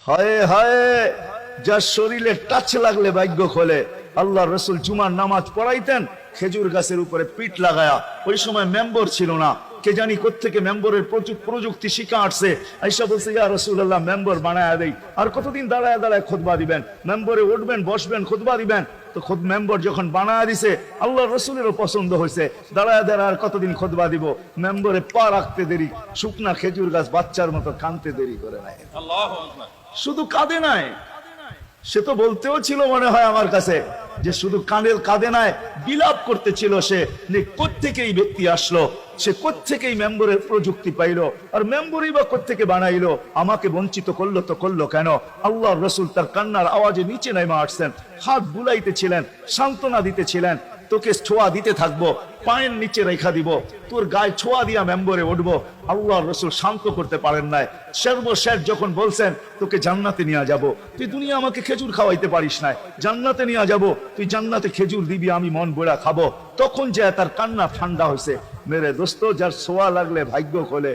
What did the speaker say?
হায় হায়, যার শরীরে টাচ লাগলে ভাগ্য খোলে। আল্লাহ রসুল জুমার নামাজ পড়াইতেন খেজুর গাছের উপরে পিঠ লাগায়া। ওই সময় মেম্বর ছিল না, কে জানি কোত্থেকে মেম্বরের প্রযুক্তি শিখা আসছে। আইসা বলছে, ইয়া রাসূলুল্লাহ, মেম্বর বানায়া দেই। আর কতদিন দাঁড়ায় দাঁড়ায় খুতবা দিবেন? মেম্বরে উঠবেন, বসবেন, খুতবা দিবেন। তো খুদ মেম্বর যখন বানায়া দিছে, আল্লাহ রসুলেরও পছন্দ হয়েছে, দাঁড়ায় দাঁড়ায় আর কতদিন খুতবা দিব? মেম্বরে পা রাখতে দেরি, শুকনা খেজুর গাছ বাচ্চার মতো কানতে দেরি করে নাই। শুধু কাঁদে নাই, সে তো বলতেও ছিল মনে হয় আমার কাছে যে শুধু কাঁদে নাই, বিলাপ করতেছিল সে, কোত্থেকে এই ব্যক্তি আসলো, সে কোত্থেকেই মেম্বরের প্রযুক্তি পাইলো, আর মেম্বরই বা কোত্থেকে বানাইলো, আমাকে বঞ্চিত করলো তো করলো কেন? আল্লাহ রসুল তার কান্নার আওয়াজে নিচে নেমে আসছেন, হাত বুলাইতেছিলেন, সান্ত্বনা দিতেছিলেন, তোকে ছোঁয়া দিতে থাকবো, পায়ের নিচে রেখা দিব, তোর গায়ে ছোঁয়া দিয়া মেম্বরে উঠবো। আল্লাহ রসুল শান্ত করতে পারেন নাই। সর্বশেষ যখন বলছেন, তোকে জান্নাতে নিয়ে যাব, তুই দুনিয়া আমাকে খেজুর খাওয়াইতে পারিস না, জান্নাতে নিয়ে যাব, তুই জান্নাতে খেজুর দিবি, আমি মন বড়া খাবো, তখন যে তার কান্না ঠান্ডা হয়েছে। মেরে দোস্ত, যার ছোঁয়া লাগলে ভাগ্য খোলে।